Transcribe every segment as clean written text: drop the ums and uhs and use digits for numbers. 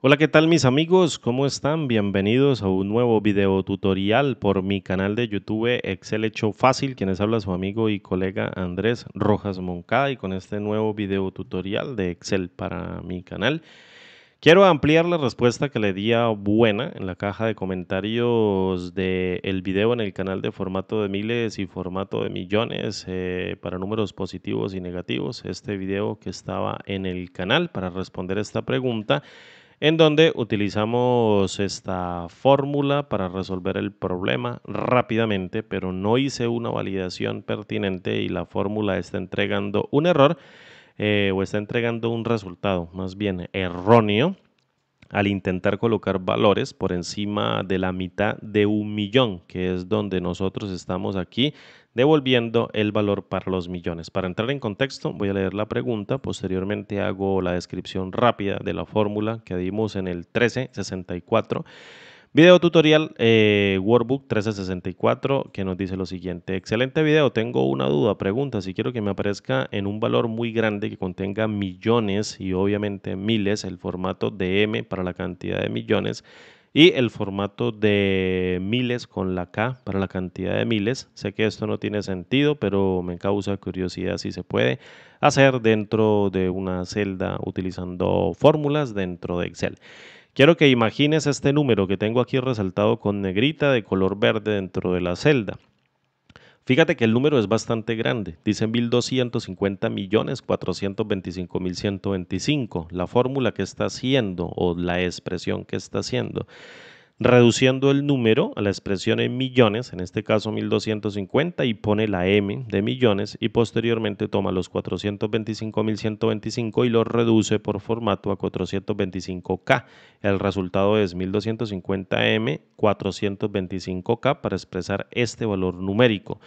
Hola, ¿qué tal mis amigos? ¿Cómo están? Bienvenidos a un nuevo video tutorial por mi canal de YouTube Excel Hecho Fácil, quienes habla su amigo y colega Andrés Rojas Moncada y con este nuevo video tutorial de Excel para mi canal. Quiero ampliar la respuesta que le di a Buena en la caja de comentarios del video en el canal de formato de miles y formato de millones para números positivos y negativos. Este video que estaba en el canal para responder esta pregunta en donde utilizamos esta fórmula para resolver el problema rápidamente, pero no hice una validación pertinente y la fórmula está entregando un error o está entregando un resultado más bien erróneo al intentar colocar valores por encima de la mitad de 1.000.000, que es donde nosotros estamos aquí devolviendo el valor para los millones. Para entrar en contexto, voy a leer la pregunta, posteriormente hago la descripción rápida de la fórmula que dimos en el 1364. Video tutorial Workbook 1364 que nos dice lo siguiente. Excelente video, tengo una duda, pregunta, si quiero que me aparezca en un valor muy grande que contenga millones y obviamente miles, el formato de M para la cantidad de millones y el formato de miles con la K para la cantidad de miles. Sé que esto no tiene sentido, pero me causa curiosidad si se puede hacer dentro de una celda utilizando fórmulas dentro de Excel. Quiero que imagines este número que tengo aquí resaltado con negrita de color verde dentro de la celda. Fíjate que el número es bastante grande, dice 1.250.425.125. La fórmula que está haciendo o la expresión que está haciendo reduciendo el número a la expresión en millones, en este caso 1.250, y pone la M de millones y posteriormente toma los 425.125 y los reduce por formato a 425K. El resultado es 1.250M 425K para expresar este valor numérico.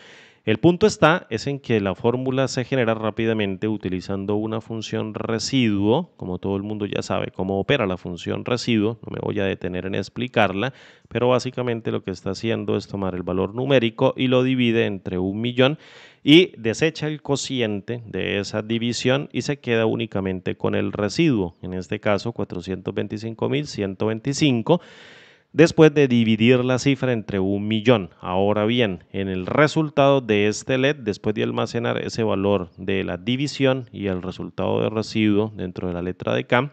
El punto es en que la fórmula se genera rápidamente utilizando una función residuo, como todo el mundo ya sabe cómo opera la función residuo, no me voy a detener en explicarla, pero básicamente lo que está haciendo es tomar el valor numérico y lo divide entre 1.000.000 y desecha el cociente de esa división y se queda únicamente con el residuo, en este caso 425.125. Después de dividir la cifra entre 1.000.000. Ahora bien, en el resultado de este LED, después de almacenar ese valor de la división y el resultado de residuo dentro de la letra de K,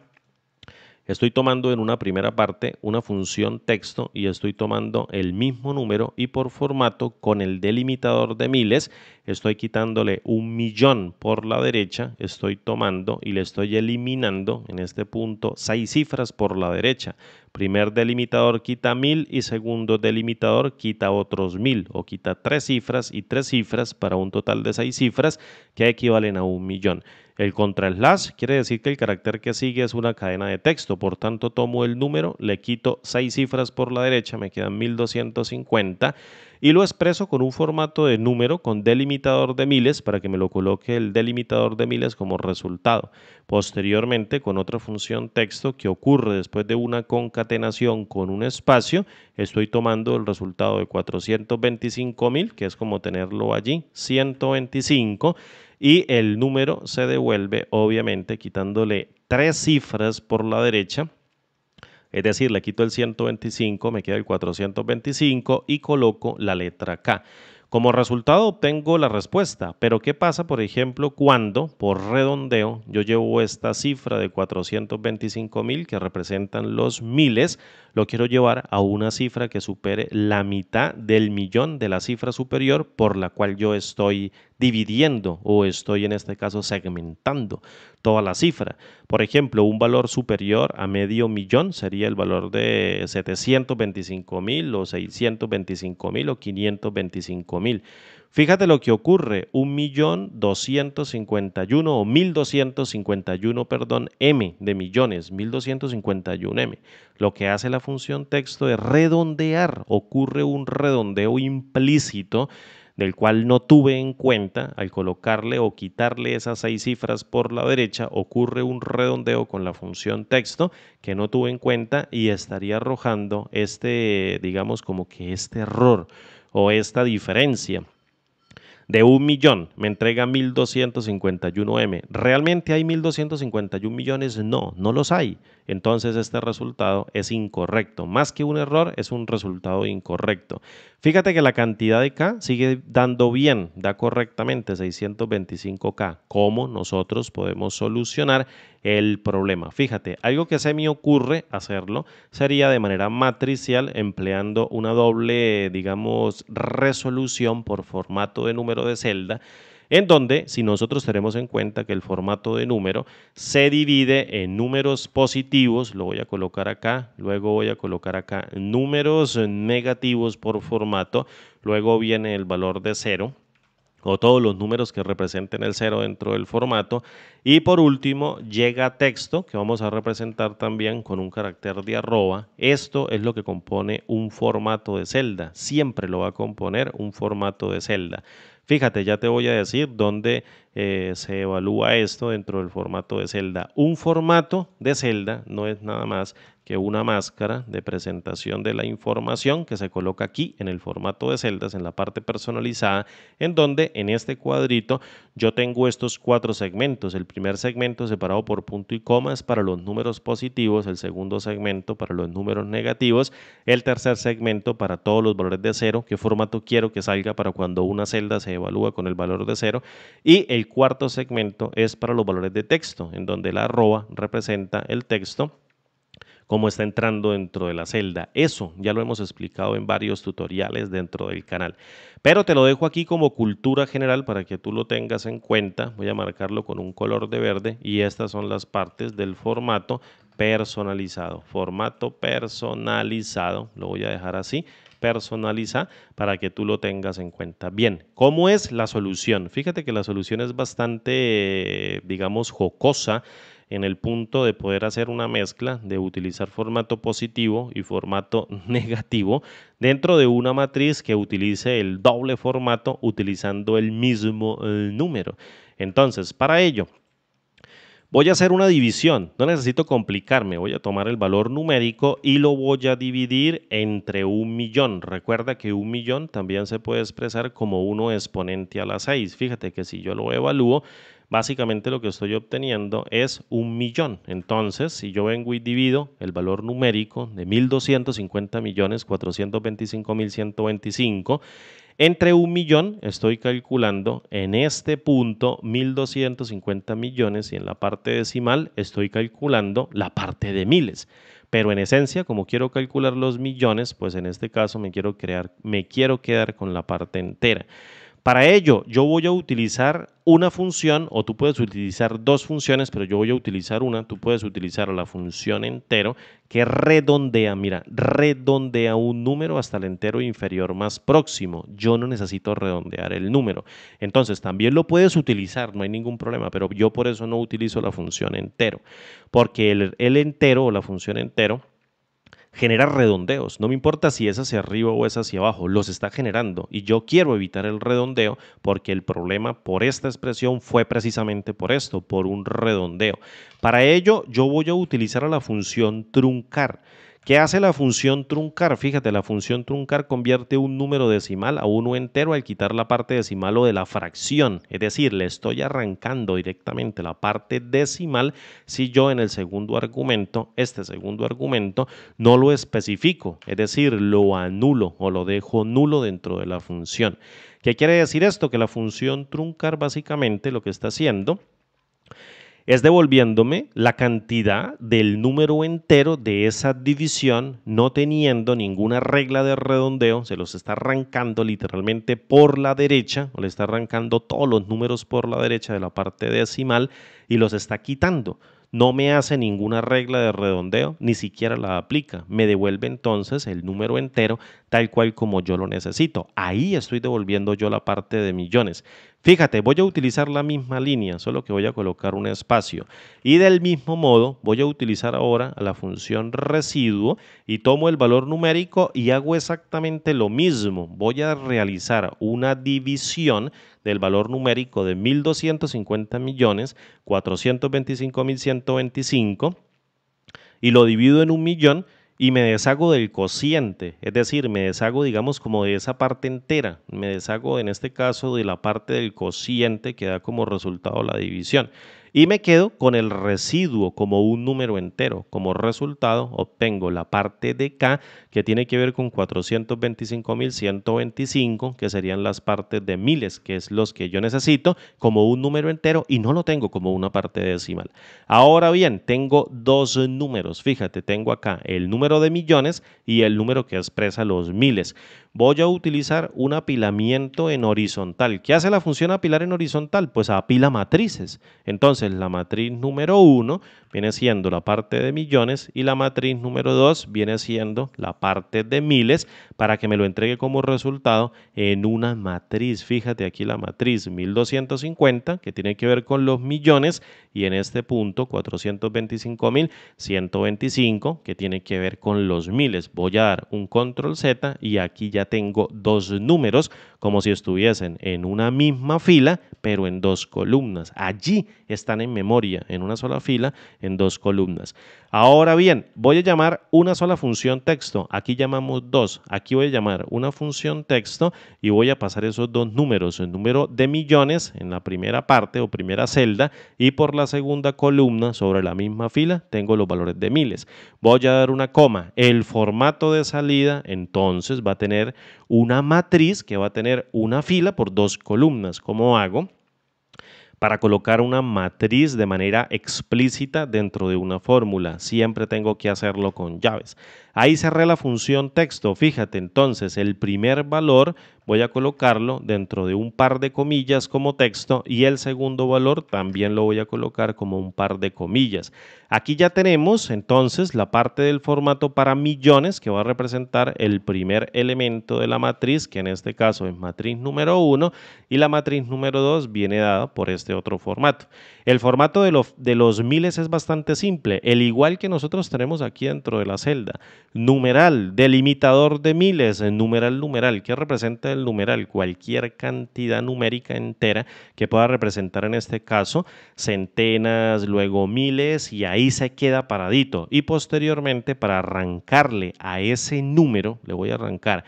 estoy tomando en una primera parte una función texto y estoy tomando el mismo número y por formato con el delimitador de miles estoy quitándole 1.000.000 por la derecha, estoy tomando y le estoy eliminando en este punto 6 cifras por la derecha. Primer delimitador quita 1.000 y segundo delimitador quita otros 1.000 o quita 3 cifras y 3 cifras para un total de 6 cifras que equivalen a 1.000.000. El contraslash quiere decir que el carácter que sigue es una cadena de texto, por tanto tomo el número, le quito 6 cifras por la derecha, me quedan 1.250 y lo expreso con un formato de número con delimitador de miles para que me lo coloque el delimitador de miles como resultado. Posteriormente, con otra función texto que ocurre después de una concatenación con un espacio, estoy tomando el resultado de 425.000, que es como tenerlo allí, 125, y el número se devuelve obviamente quitándole 3 cifras por la derecha, es decir, le quito el 125, me queda el 425 y coloco la letra K. Como resultado obtengo la respuesta, pero ¿qué pasa, por ejemplo, cuando por redondeo yo llevo esta cifra de 425.000 que representan los miles, lo quiero llevar a una cifra que supere la mitad del millón de la cifra superior por la cual yo estoy dividiendo o estoy en este caso segmentando toda la cifra? Por ejemplo, un valor superior a medio millón sería el valor de 725.000 o 625.000 o 525.000. Fíjate lo que ocurre, 1.251.000 o 1.251, perdón, M de millones, 1.251 M. Lo que hace la función texto es redondear, ocurre un redondeo implícito del cual no tuve en cuenta al colocarle o quitarle esas 6 cifras por la derecha, ocurre un redondeo con la función texto que no tuve en cuenta y estaría arrojando este, digamos como que este error o esta diferencia. de 1.000.000 me entrega 1.251M. ¿Realmente hay 1.251 millones? No, no los hay. Entonces este resultado es incorrecto. Más que un error, es un resultado incorrecto. Fíjate que la cantidad de K sigue dando bien, da correctamente 625K. ¿Cómo nosotros podemos solucionar el problema? Fíjate, algo que se me ocurre hacerlo sería de manera matricial empleando una doble, digamos, resolución por formato de número de celda, en donde si nosotros tenemos en cuenta que el formato de número se divide en números positivos, lo voy a colocar acá, luego voy a colocar acá números negativos por formato, luego viene el valor de 0, o todos los números que representen el 0 dentro del formato. Y por último llega texto, que vamos a representar también con un carácter de arroba. Esto es lo que compone un formato de celda. Siempre lo va a componer un formato de celda. Fíjate, ya te voy a decir dónde se evalúa esto dentro del formato de celda. Un formato de celda no es nada más que una máscara de presentación de la información que se coloca aquí en el formato de celdas, en la parte personalizada, en donde en este cuadrito yo tengo estos 4 segmentos. El primer segmento separado por punto y coma es para los números positivos, el segundo segmento para los números negativos, el tercer segmento para todos los valores de 0, qué formato quiero que salga para cuando una celda se evalúa con el valor de 0, y el cuarto segmento es para los valores de texto, en donde la arroba representa el texto cómo está entrando dentro de la celda. Eso ya lo hemos explicado en varios tutoriales dentro del canal. Pero te lo dejo aquí como cultura general para que tú lo tengas en cuenta. Voy a marcarlo con un color de verde y estas son las partes del formato personalizado. Formato personalizado, lo voy a dejar así, personaliza, para que tú lo tengas en cuenta. Bien, ¿cómo es la solución? Fíjate que la solución es bastante, digamos, jocosa, en el punto de poder hacer una mezcla de utilizar formato positivo y formato negativo dentro de una matriz que utilice el doble formato utilizando el mismo número. Entonces, para ello, voy a hacer una división, no necesito complicarme, voy a tomar el valor numérico y lo voy a dividir entre 1.000.000. Recuerda que 1.000.000 también se puede expresar como 1 exponente a la 6. Fíjate que si yo lo evalúo, básicamente lo que estoy obteniendo es 1.000.000. Entonces, si yo vengo y divido el valor numérico de 1.250.425.125, entre 1.000.000 estoy calculando en este punto 1.250 millones y en la parte decimal estoy calculando la parte de miles. Pero en esencia, como quiero calcular los millones, pues en este caso me quiero quedar con la parte entera. Para ello, yo voy a utilizar una función, o tú puedes utilizar 2 funciones, pero yo voy a utilizar una. Tú puedes utilizar la función entero, que redondea, mira, redondea un número hasta el entero inferior más próximo. Yo no necesito redondear el número. Entonces, también lo puedes utilizar, no hay ningún problema, pero yo por eso no utilizo la función entero, porque el entero o la función entero genera redondeos. No me importa si es hacia arriba o es hacia abajo, los está generando. Y yo quiero evitar el redondeo porque el problema por esta expresión fue precisamente por esto, por un redondeo. Para ello, yo voy a utilizar a la función truncar. ¿Qué hace la función truncar? Fíjate, la función truncar convierte un número decimal a uno entero al quitar la parte decimal o de la fracción. Es decir, le estoy arrancando directamente la parte decimal si yo en el segundo argumento, este segundo argumento, no lo especifico. Es decir, lo anulo o lo dejo nulo dentro de la función. ¿Qué quiere decir esto? Que la función truncar básicamente lo que está haciendo es devolviéndome la cantidad del número entero de esa división, no teniendo ninguna regla de redondeo. Se los está arrancando literalmente por la derecha, o le está arrancando todos los números por la derecha de la parte decimal y los está quitando. No me hace ninguna regla de redondeo, ni siquiera la aplica. Me devuelve entonces el número entero tal cual como yo lo necesito. Ahí estoy devolviendo yo la parte de millones. Fíjate, voy a utilizar la misma línea, solo que voy a colocar un espacio. Y del mismo modo, voy a utilizar ahora la función residuo y tomo el valor numérico y hago exactamente lo mismo. Voy a realizar una división del valor numérico de 1.250.425.125 y lo divido en 1.000.000 y me deshago del cociente, es decir, me deshago, digamos, como de esa parte entera, me deshago en este caso de la parte del cociente que da como resultado la división y me quedo con el residuo como un número entero. Como resultado obtengo la parte de K que tiene que ver con 425.125, que serían las partes de miles, que es los que yo necesito como un número entero y no lo tengo como una parte decimal. Ahora bien, tengo dos números, fíjate, tengo acá el número de millones y el número que expresa los miles. Voy a utilizar un apilamiento en horizontal. ¿Qué hace la función apilar en horizontal? Pues apila matrices. Entonces, la matriz número 1 viene siendo la parte de millones y la matriz número 2 viene siendo la parte de miles para que me lo entregue como resultado en una matriz. Fíjate aquí la matriz 1250 que tiene que ver con los millones y en este punto 425.125 que tiene que ver con los miles. Voy a dar un control Z y aquí ya tengo dos números como si estuviesen en una misma fila pero en dos columnas. Allí están en memoria, en una sola fila, en dos columnas. Ahora bien, voy a llamar una sola función texto. Aquí llamamos dos. Aquí voy a llamar una función texto y voy a pasar esos dos números. El número de millones en la primera parte o primera celda y por la segunda columna sobre la misma fila tengo los valores de miles. Voy a dar una coma. El formato de salida entonces va a tener una matriz que va a tener una fila por dos columnas. ¿Cómo hago? Para colocar una matriz de manera explícita dentro de una fórmula. Siempre tengo que hacerlo con llaves. Ahí cerré la función texto. Fíjate, entonces el primer valor voy a colocarlo dentro de un par de comillas como texto y el segundo valor también lo voy a colocar como un par de comillas. Aquí ya tenemos entonces la parte del formato para millones que va a representar el primer elemento de la matriz, que en este caso es matriz número 1 y la matriz número 2 viene dada por este otro formato. El formato de los miles es bastante simple, el igual que nosotros tenemos aquí dentro de la celda. Numeral, delimitador de miles, numeral, numeral. ¿Qué representa el numeral? Cualquier cantidad numérica entera que pueda representar en este caso centenas, luego miles y ahí se queda paradito. Y posteriormente para arrancarle a ese número, le voy a arrancar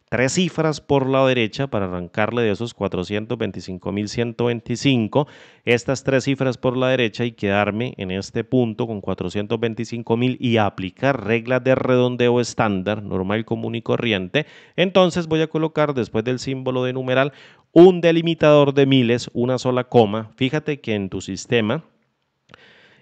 tres cifras por la derecha para arrancarle de esos 425.125, estas tres cifras por la derecha y quedarme en este punto con 425.000 y aplicar reglas de redondeo estándar, normal, común y corriente. Entonces voy a colocar después del símbolo de numeral un delimitador de miles, una sola coma. Fíjate que en tu sistema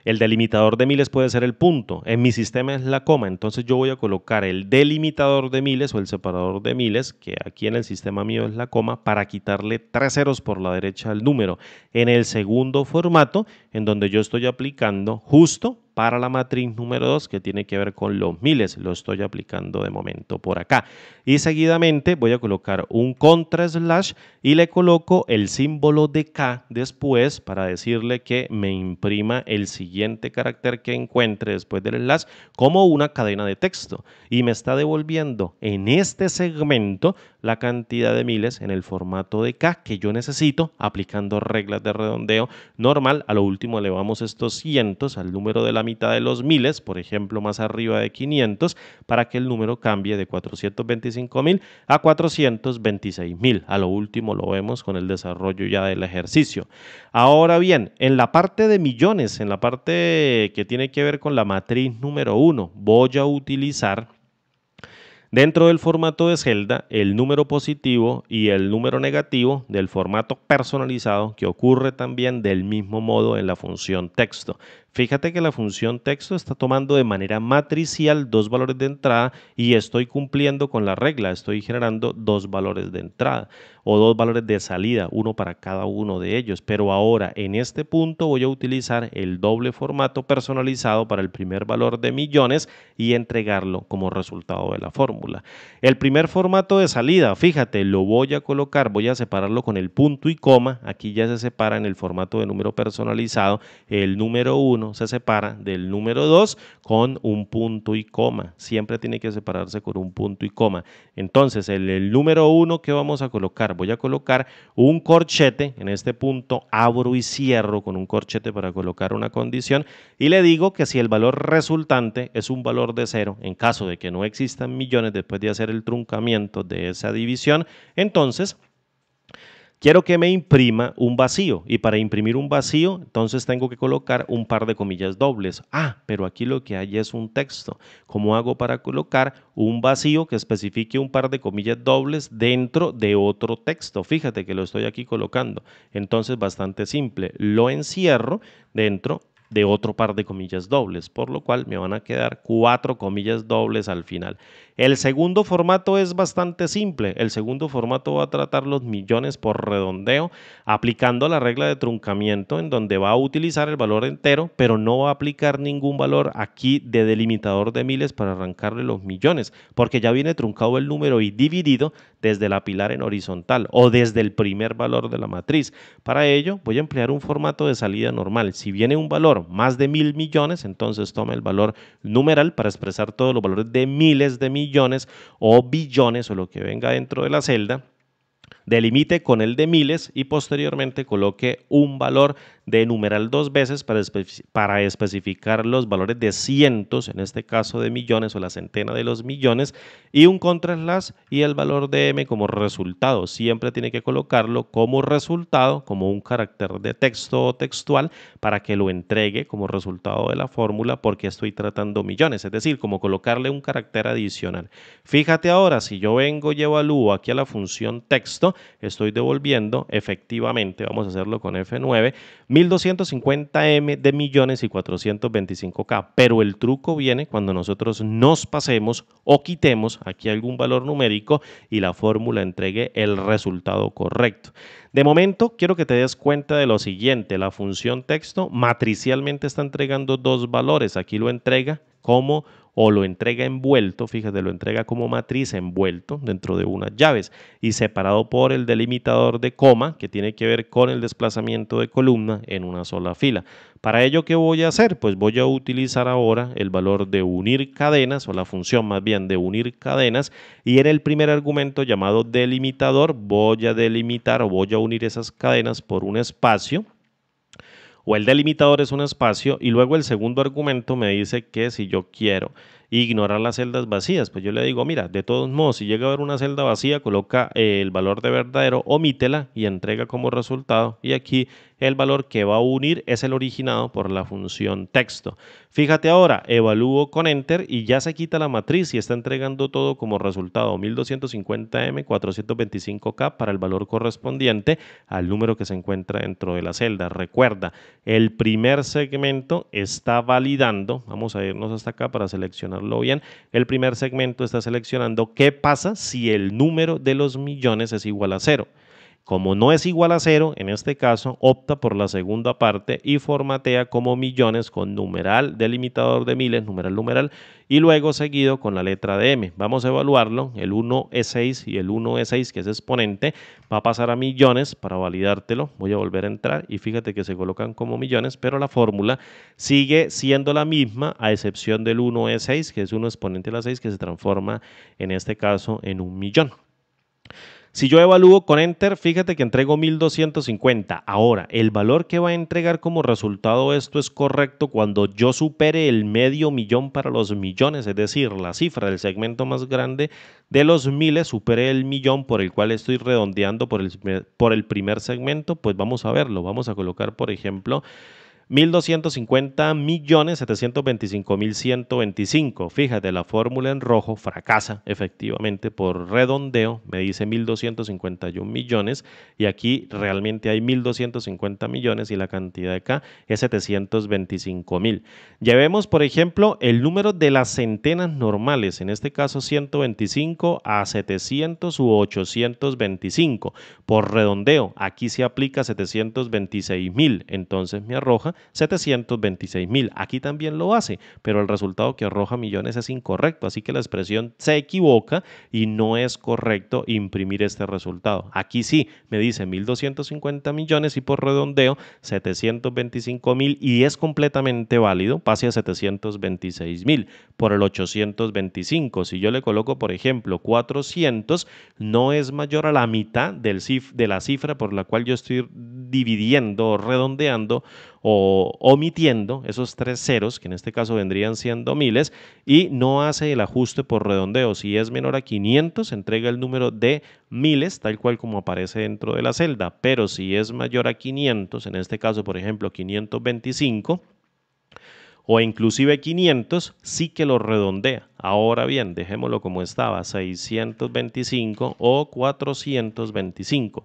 el delimitador de miles puede ser el punto. En mi sistema es la coma. Entonces yo voy a colocar el delimitador de miles o el separador de miles, que aquí en el sistema mío es la coma, para quitarle tres ceros por la derecha al número. En el segundo formato, en donde yo estoy aplicando justo para la matriz número 2 que tiene que ver con los miles. Lo estoy aplicando de momento por acá. Y seguidamente voy a colocar un contra slash y le coloco el símbolo de K después para decirle que me imprima el siguiente carácter que encuentre después del slash como una cadena de texto. Y me está devolviendo en este segmento la cantidad de miles en el formato de K que yo necesito aplicando reglas de redondeo normal. A lo último elevamos estos cientos al número de la mitad de los miles, por ejemplo más arriba de 500, para que el número cambie de 425.000 a 426.000. A lo último lo vemos con el desarrollo ya del ejercicio. Ahora bien, en la parte de millones, en la parte que tiene que ver con la matriz número 1, voy a utilizar dentro del formato de celda, el número positivo y el número negativo del formato personalizado que ocurre también del mismo modo en la función texto. Fíjate que la función texto está tomando de manera matricial dos valores de entrada y estoy cumpliendo con la regla, estoy generando dos valores de entrada o dos valores de salida, uno para cada uno de ellos. Pero ahora en este punto voy a utilizar el doble formato personalizado para el primer valor de millones y entregarlo como resultado de la fórmula. El primer formato de salida, fíjate, lo voy a colocar, voy a separarlo con el punto y coma. Aquí ya se separa en el formato de número personalizado el número 1 1 se separa del número 2 con un punto y coma. Siempre tiene que separarse con un punto y coma. Entonces, el número 1 que vamos a colocar, voy a colocar un corchete. En este punto abro y cierro con un corchete para colocar una condición y le digo que si el valor resultante es un valor de 0, en caso de que no existan millones después de hacer el truncamiento de esa división, entonces quiero que me imprima un vacío y para imprimir un vacío entonces tengo que colocar un par de comillas dobles. Pero aquí lo que hay es un texto. ¿Cómo hago para colocar un vacío que especifique un par de comillas dobles dentro de otro texto? Fíjate que lo estoy aquí colocando. Entonces bastante simple. Lo encierro dentro de otro par de comillas dobles, por lo cual me van a quedar 4 comillas dobles al final. El segundo formato es bastante simple. El segundo formato va a tratar los millones por redondeo, aplicando la regla de truncamiento en donde va a utilizar el valor entero, pero no va a aplicar ningún valor aquí de delimitador de miles para arrancarle los millones, porque ya viene truncado el número y dividido desde la pilar en horizontal o desde el primer valor de la matriz. Para ello voy a emplear un formato de salida normal. Si viene un valor más de 1000 millones, entonces toma el valor numeral para expresar todos los valores de miles de millones o billones o lo que venga dentro de la celda. Delimite con el de miles y posteriormente coloque un valor de numeral 2 veces para especificar los valores de cientos, en este caso de millones o la centena de los millones, y un contraslash y el valor de m como resultado. Siempre tiene que colocarlo como resultado, como un carácter de texto o textual para que lo entregue como resultado de la fórmula porque estoy tratando millones, es decir, como colocarle un carácter adicional. Fíjate ahora, si yo vengo y evalúo aquí a la función texto, estoy devolviendo efectivamente, vamos a hacerlo con F9, 1250M de millones y 425K, pero el truco viene cuando nosotros nos pasemos o quitemos aquí algún valor numérico y la fórmula entregue el resultado correcto. De momento, quiero que te des cuenta de lo siguiente, la función texto matricialmente está entregando dos valores, aquí lo entrega como o lo entrega envuelto, fíjate, lo entrega como matriz envuelto dentro de unas llaves y separado por el delimitador de coma que tiene que ver con el desplazamiento de columna en una sola fila. Para ello, ¿qué voy a hacer? Pues voy a utilizar ahora el valor de unir cadenas o la función más bien de unir cadenas y en el primer argumento llamado delimitador voy a delimitar o voy a unir esas cadenas por un espacio o el delimitador es un espacio y luego el segundo argumento me dice que si yo quiero ignorar las celdas vacías, pues yo le digo, mira, de todos modos, si llega a haber una celda vacía, coloca el valor de verdadero, omítela y entrega como resultado y aquí el valor que va a unir es el originado por la función texto. Fíjate ahora, evalúo con Enter y ya se quita la matriz y está entregando todo como resultado 1250M 425K para el valor correspondiente al número que se encuentra dentro de la celda. Recuerda, el primer segmento está validando, vamos a irnos hasta acá para seleccionarlo bien, el primer segmento está seleccionando qué pasa si el número de los millones es igual a 0. Como no es igual a 0, en este caso opta por la segunda parte y formatea como millones con numeral delimitador de miles, numeral, y luego seguido con la letra de M. Vamos a evaluarlo, el 1E6 y el 1E6 que es exponente va a pasar a millones para validártelo. Voy a volver a entrar y fíjate que se colocan como millones, pero la fórmula sigue siendo la misma a excepción del 1E6 que es 1 exponente a la 6 que se transforma en este caso en un millón. Si yo evalúo con Enter, fíjate que entrego 1250. Ahora, el valor que va a entregar como resultado esto es correcto cuando yo supere el medio millón para los millones, es decir, la cifra del segmento más grande de los miles supere el millón por el cual estoy redondeando por el primer segmento, pues vamos a verlo. Vamos a colocar, por ejemplo, 1.250.725.125. Fíjate, la fórmula en rojo fracasa efectivamente por redondeo, me dice 1.251 millones y aquí realmente hay 1.250 millones y la cantidad de acá es 725.000. Llevemos, por ejemplo, el número de las centenas normales, en este caso 125 a 700 u 825. Por redondeo, aquí se aplica 726.000, entonces me arroja 726.000. Aquí también lo hace, pero el resultado que arroja millones es incorrecto, así que la expresión se equivoca y no es correcto imprimir este resultado. Aquí sí, me dice 1.250 millones y por redondeo 725.000 y es completamente válido, pase a 726.000 por el 825. Si yo le coloco, por ejemplo, 400, no es mayor a la mitad de la cifra por la cual yo estoy dividiendo o redondeando o omitiendo esos tres ceros, que en este caso vendrían siendo miles, y no hace el ajuste por redondeo. Si es menor a 500, entrega el número de miles, tal cual como aparece dentro de la celda, pero si es mayor a 500, en este caso, por ejemplo, 525, o inclusive 500, sí que lo redondea. Ahora bien, dejémoslo como estaba, 625 o 425.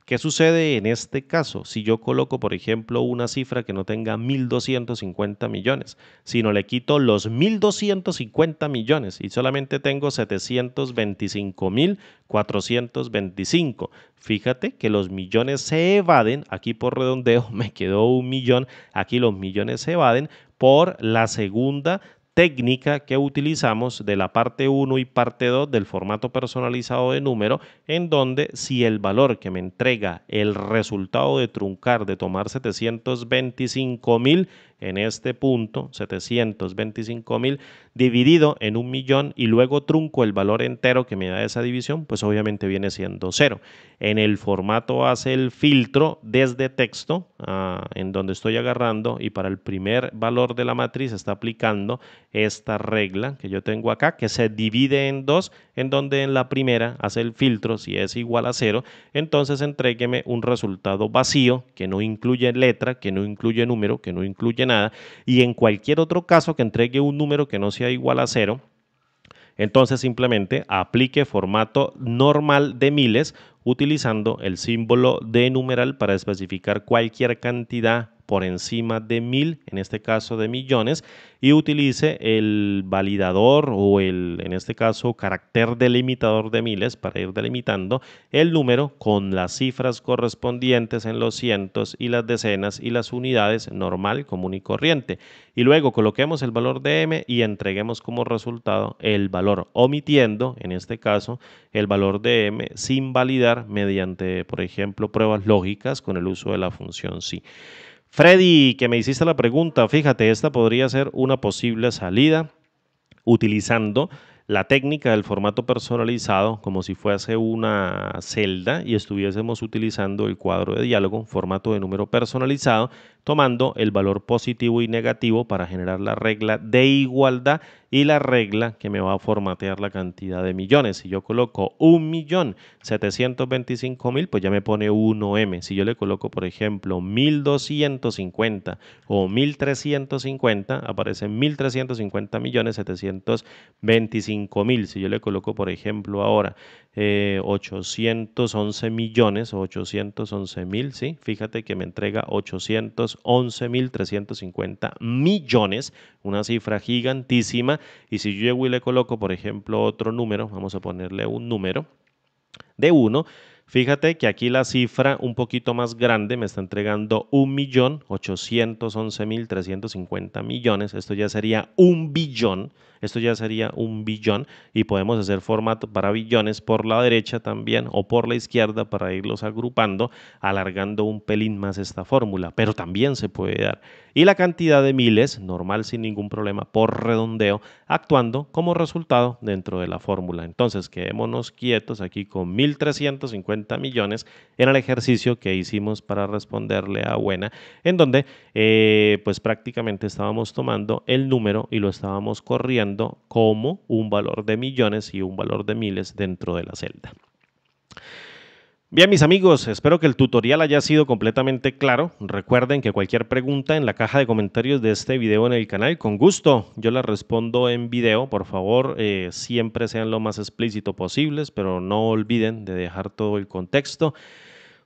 ¿Qué sucede en este caso? Si yo coloco, por ejemplo, una cifra que no tenga 1.250 millones, sino le quito los 1.250 millones y solamente tengo 725.425. Fíjate que los millones se evaden, aquí por redondeo me quedó 1.000.000, aquí los millones se evaden por la segunda técnica que utilizamos de la parte 1 y parte 2 del formato personalizado de número, en donde si el valor que me entrega el resultado de truncar, de tomar 725.000 en este punto, 725.000 dividido en 1.000.000 y luego trunco el valor entero que me da esa división, pues obviamente viene siendo 0. En el formato hace el filtro desde texto, en donde estoy agarrando, y para el primer valor de la matriz está aplicando esta regla que yo tengo acá, que se divide en 2, en donde en la primera hace el filtro, si es igual a 0, entonces entrégueme un resultado vacío, que no incluye letra, que no incluye número, que no incluye nada, y en cualquier otro caso que entregue un número que no sea igual a 0, entonces simplemente aplique formato normal de miles utilizando el símbolo de numeral para especificar cualquier cantidad por encima de 1.000, en este caso de millones, y utilice el validador o en este caso, carácter delimitador de miles para ir delimitando el número con las cifras correspondientes en los cientos y las decenas y las unidades normal, común y corriente. Y luego coloquemos el valor de m y entreguemos como resultado el valor, omitiendo, en este caso, el valor de m sin validar mediante, por ejemplo, pruebas lógicas con el uso de la función si. Freddy, que me hiciste la pregunta, fíjate, esta podría ser una posible salida utilizando la técnica del formato personalizado como si fuese una celda y estuviésemos utilizando el cuadro de diálogo, formato de número personalizado, tomando el valor positivo y negativo para generar la regla de igualdad y la regla que me va a formatear la cantidad de millones. Si yo coloco 1.725.000, pues ya me pone 1M. Si yo le coloco, por ejemplo, 1.250 o 1.350, aparecen 1.350.725.000. Si yo le coloco, por ejemplo, ahora 811 millones o 811.000, ¿sí? Fíjate que me entrega 811.350 millones, una cifra gigantísima. Y si yo llego y le coloco, por ejemplo, otro número, vamos a ponerle un número de 1, fíjate que aquí la cifra un poquito más grande me está entregando 1.811.350 millones. Esto ya sería un billón. Esto ya sería un billón y podemos hacer formato para billones por la derecha también o por la izquierda para irlos agrupando, alargando un pelín más esta fórmula, pero también se puede dar. Y la cantidad de miles, normal sin ningún problema, por redondeo, actuando como resultado dentro de la fórmula. Entonces, quedémonos quietos aquí con 1.350 millones en el ejercicio que hicimos para responderle a Buena, en donde pues prácticamente estábamos tomando el número y lo estábamos corriendo como un valor de millones y un valor de miles dentro de la celda. Bien, mis amigos, espero que el tutorial haya sido completamente claro. Recuerden que cualquier pregunta en la caja de comentarios de este video en el canal, con gusto, yo la respondo en video. Por favor, siempre sean lo más explícito posibles, pero no olviden de dejar todo el contexto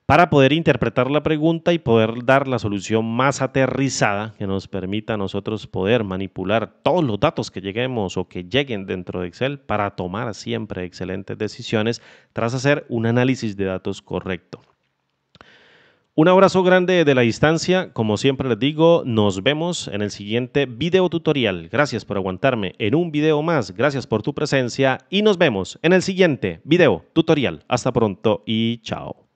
para poder interpretar la pregunta y poder dar la solución más aterrizada que nos permita a nosotros poder manipular todos los datos que lleguemos o que lleguen dentro de Excel para tomar siempre excelentes decisiones tras hacer un análisis de datos correcto. Un abrazo grande desde la distancia, como siempre les digo, nos vemos en el siguiente video tutorial. Gracias por aguantarme en un video más, gracias por tu presencia y nos vemos en el siguiente video tutorial. Hasta pronto y chao.